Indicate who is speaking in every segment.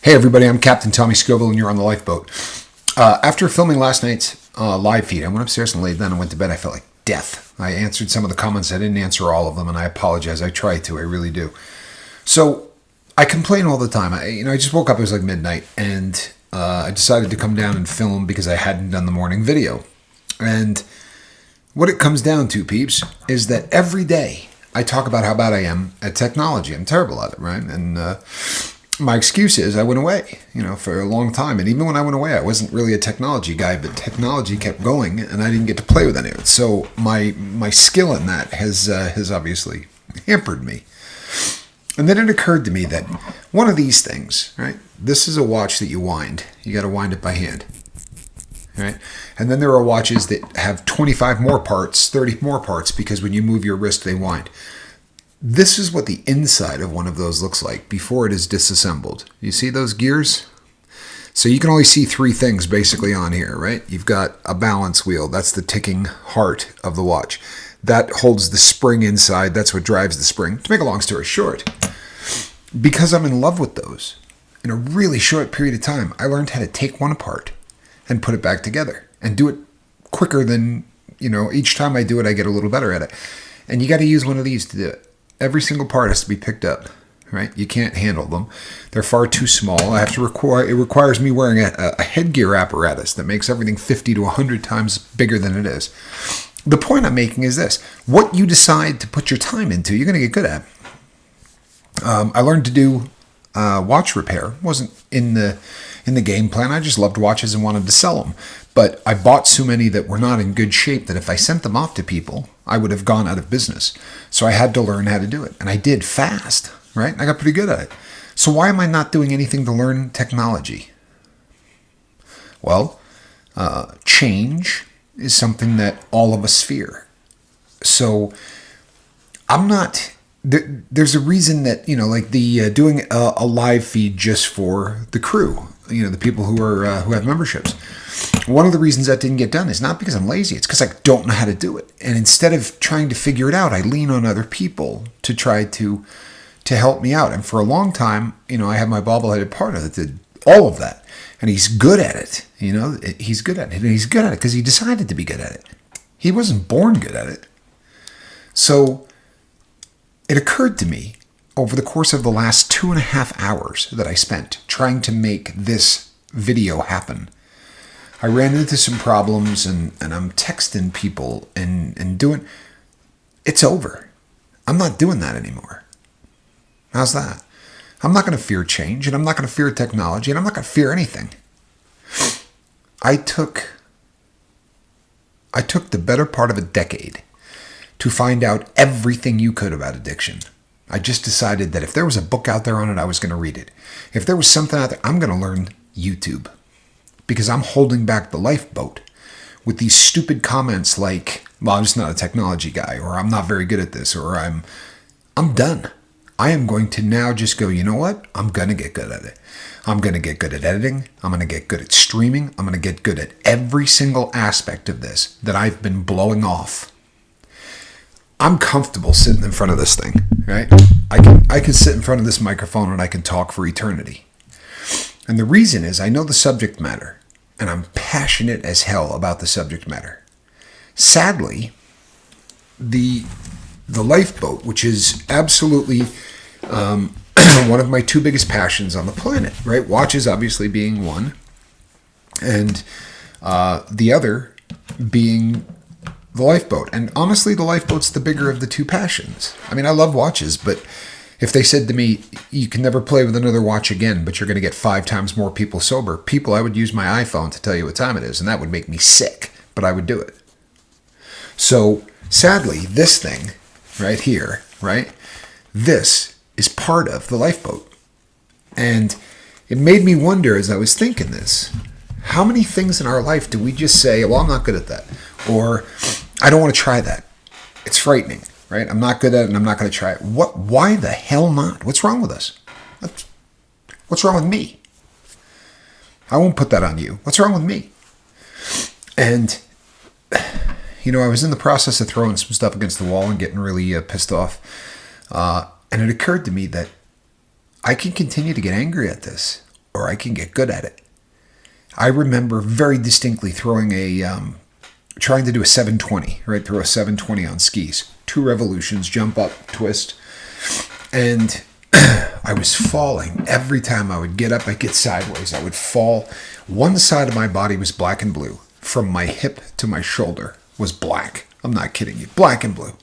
Speaker 1: Hey everybody, I'm Captain Tommy Scoville and you're on the lifeboat. After filming last night's live feed, I went upstairs and laid down and went to bed. I felt like death. I answered some of the comments. I didn't answer all of them and I apologize. I tried to. I really do. So I complain all the time. I just woke up. It was like midnight and I decided to come down and film because I hadn't done the morning video. And what it comes down to, peeps, is that every day I talk about how bad I am at technology. I'm terrible at it, right? And my excuse is I went away, for a long time. And even when I went away, I wasn't really a technology guy, but technology kept going and I didn't get to play with any of it. So my skill in that has obviously hampered me. And then it occurred to me that one of these things, right? This is a watch that you wind. You got to wind it by hand, right? And then there are watches that have 25 more parts, 30 more parts, because when you move your wrist, they wind. This is what the inside of one of those looks like before it is disassembled. You see those gears? So you can only see three things basically on here, right? You've got a balance wheel. That's the ticking heart of the watch. That holds the spring inside. That's what drives the spring. To make a long story short, because I'm in love with those, in a really short period of time, I learned how to take one apart and put it back together and do it quicker than, each time I do it, I get a little better at it. And you got to use one of these to do it. Every single part has to be picked up, right? You can't handle them. They're far too small. It requires me wearing a headgear apparatus that makes everything 50 to 100 times bigger than it is. The point I'm making is this. What you decide to put your time into, you're going to get good at. I learned to do watch repair. It wasn't in the game plan. I just loved watches and wanted to sell them. But I bought so many that were not in good shape that if I sent them off to people, I would have gone out of business. So I had to learn how to do it. And I did fast, right? I got pretty good at it. So why am I not doing anything to learn technology? Well, change is something that all of us fear. So I'm not... There's a reason that, doing a live feed just for the crew, the people who have memberships. One of the reasons that didn't get done is not because I'm lazy. It's because I don't know how to do it. And instead of trying to figure it out, I lean on other people to try to help me out. And for a long time, I had my bobbleheaded partner that did all of that. And he's good at it. He's good at it. And he's good at it because he decided to be good at it. He wasn't born good at it. So it occurred to me over the course of the last 2.5 hours that I spent trying to make this video happen. I ran into some problems and I'm texting people and doing... It's over. I'm not doing that anymore. How's that? I'm not going to fear change and I'm not going to fear technology and I'm not going to fear anything. I took the better part of a decade to find out everything you could about addiction. I just decided that if there was a book out there on it, I was going to read it. If there was something out there, I'm going to learn YouTube. Because I'm holding back the lifeboat with these stupid comments like, well, I'm just not a technology guy, or I'm not very good at this, or I'm done. I am going to now just go, you know what? I'm going to get good at it. I'm going to get good at editing. I'm going to get good at streaming. I'm going to get good at every single aspect of this that I've been blowing off. I'm comfortable sitting in front of this thing, right? I can sit in front of this microphone and I can talk for eternity. And the reason is I know the subject matter, and I'm passionate as hell about the subject matter. Sadly, the lifeboat, which is absolutely one of my two biggest passions on the planet, right? Watches obviously being one, and the other being the lifeboat. And honestly, the lifeboat's the bigger of the two passions. I mean, I love watches, but if they said to me, you can never play with another watch again, but you're going to get 5 times more people sober, I would use my iPhone to tell you what time it is, and that would make me sick, but I would do it. So sadly, this thing right here, right, this is part of the lifeboat. And it made me wonder as I was thinking this, how many things in our life do we just say, well, I'm not good at that, or I don't want to try that. It's frightening. Right? I'm not good at it and I'm not going to try it. Why the hell not? What's wrong with us? What's wrong with me? I won't put that on you. What's wrong with me? And, I was in the process of throwing some stuff against the wall and getting really pissed off. And it occurred to me that I can continue to get angry at this, or I can get good at it. I remember very distinctly trying to do a 720, right? Throw a 720 on skis. 2 revolutions, jump up, twist. And I was falling. Every time I would get up, I'd get sideways. I would fall. One side of my body was black and blue. From my hip to my shoulder was black. I'm not kidding you. Black and blue.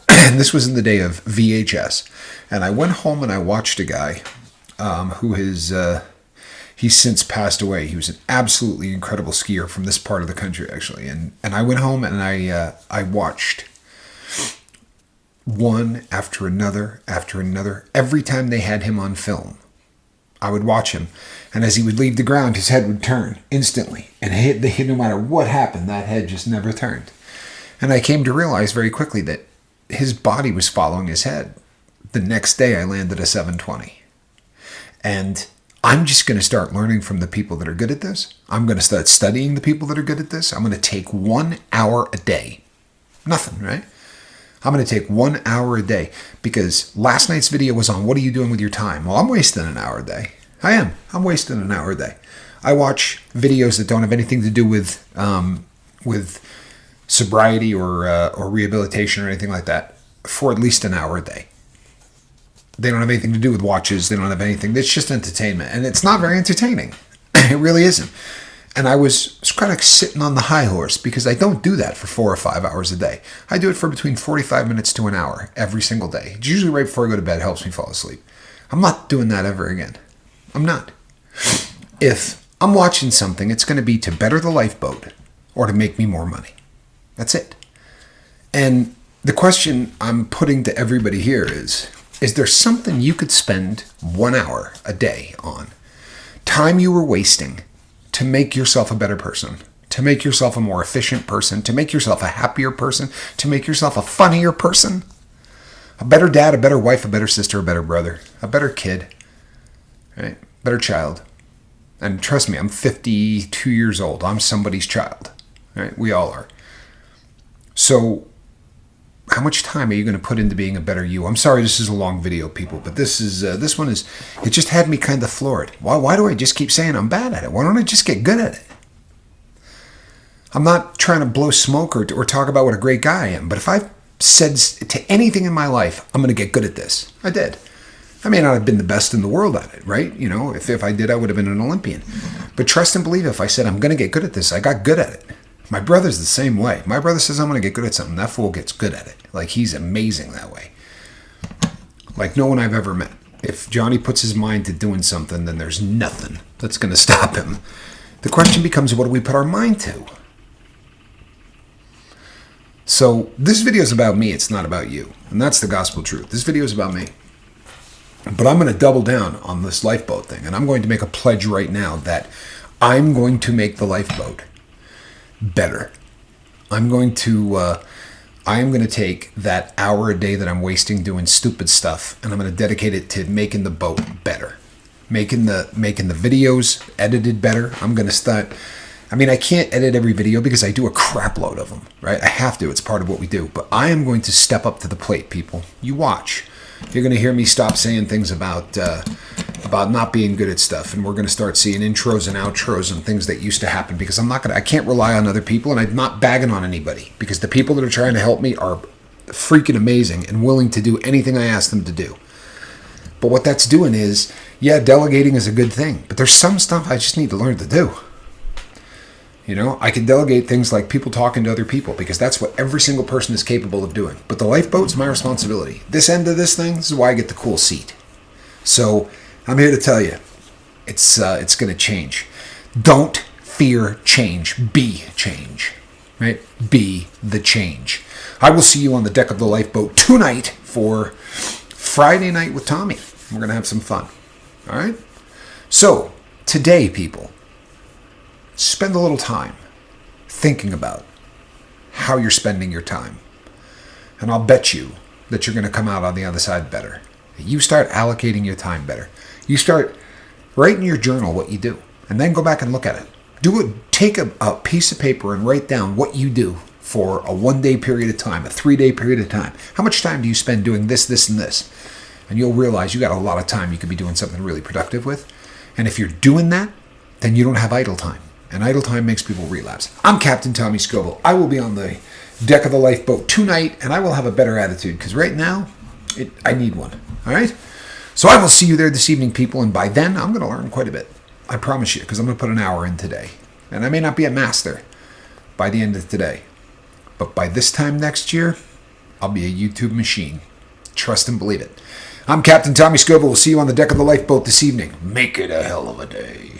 Speaker 1: And this was in the day of VHS. And I went home and I watched a guy he's since passed away. He was an absolutely incredible skier from this part of the country, actually. And I went home and I watched one after another. Every time they had him on film, I would watch him. And as he would leave the ground, his head would turn instantly. And no matter what happened, that head just never turned. And I came to realize very quickly that his body was following his head. The next day, I landed a 720. And I'm just going to start learning from the people that are good at this. I'm going to start studying the people that are good at this. I'm going to take 1 hour a day. Nothing, right? I'm going to take 1 hour a day because last night's video was on what are you doing with your time? Well, I'm wasting an hour a day. I am. I'm wasting an hour a day. I watch videos that don't have anything to do with sobriety or rehabilitation or anything like that for at least an hour a day. They don't have anything to do with watches. They don't have anything. It's just entertainment. And it's not very entertaining. It really isn't. And I was kind of sitting on the high horse because I don't do that for 4 or 5 hours a day. I do it for between 45 minutes to an hour every single day. It's usually right before I go to bed. It helps me fall asleep. I'm not doing that ever again. I'm not. If I'm watching something, it's going to be to better the lifeboat or to make me more money. That's it. And the question I'm putting to everybody here is there something you could spend 1 hour a day on? Time you were wasting to make yourself a better person, to make yourself a more efficient person, to make yourself a happier person, to make yourself a funnier person, a better dad, a better wife, a better sister, a better brother, a better kid, right? Better child. And trust me, I'm 52 years old. I'm somebody's child, right? We all are. So how much time are you going to put into being a better you? I'm sorry this is a long video, people, but this one is, it just had me kind of floored. Why do I just keep saying I'm bad at it? Why don't I just get good at it? I'm not trying to blow smoke or talk about what a great guy I am, but if I've said to anything in my life, I'm going to get good at this, I did. I may not have been the best in the world at it, right? You know, if I did, I would have been an Olympian. But trust and believe, if I said I'm going to get good at this, I got good at it. My brother's the same way. My brother says I'm going to get good at something. That fool gets good at it. Like, he's amazing that way. Like no one I've ever met. If Johnny puts his mind to doing something, then there's nothing that's going to stop him. The question becomes, what do we put our mind to? So this video is about me. It's not about you. And that's the gospel truth. This video is about me. But I'm going to double down on this lifeboat thing. And I'm going to make a pledge right now that I'm going to make the lifeboat better. I am going to take that hour a day that I'm wasting doing stupid stuff, and I'm going to dedicate it to making the boat better, making the videos edited better. I'm going to start. I mean, I can't edit every video because I do a crap load of them, right? I have to. It's part of what we do. But I am going to step up to the plate, people. You watch. You're going to hear me stop saying things about not being good at stuff, and we're going to start seeing intros and outros and things that used to happen because I can't rely on other people, and I'm not bagging on anybody because the people that are trying to help me are freaking amazing and willing to do anything I ask them to do. But what that's doing is, yeah, delegating is a good thing, but there's some stuff I just need to learn to do. You know, I can delegate things like people talking to other people because that's what every single person is capable of doing. But the lifeboat's my responsibility. This end of this thing, this is why I get the cool seat. So I'm here to tell you, it's going to change. Don't fear change. Be change. Right? Be the change. I will see you on the deck of the lifeboat tonight for Friday night with Tommy. We're going to have some fun. All right? So today, people, spend a little time thinking about how you're spending your time. And I'll bet you that you're going to come out on the other side better. You start allocating your time better. You start writing in your journal what you do. And then go back and look at it. Take a piece of paper and write down what you do for a 1 day period of time, a 3 day period of time. How much time do you spend doing this, this, and this? And you'll realize you got a lot of time you could be doing something really productive with. And if you're doing that, then you don't have idle time. And idle time makes people relapse. I'm Captain Tommy Scoble. I will be on the deck of the lifeboat tonight, and I will have a better attitude, because right now, I need one. All right? So I will see you there this evening, people, and by then, I'm going to learn quite a bit. I promise you, because I'm going to put an hour in today. And I may not be a master by the end of today. But by this time next year, I'll be a YouTube machine. Trust and believe it. I'm Captain Tommy Scoble. We'll see you on the deck of the lifeboat this evening. Make it a hell of a day.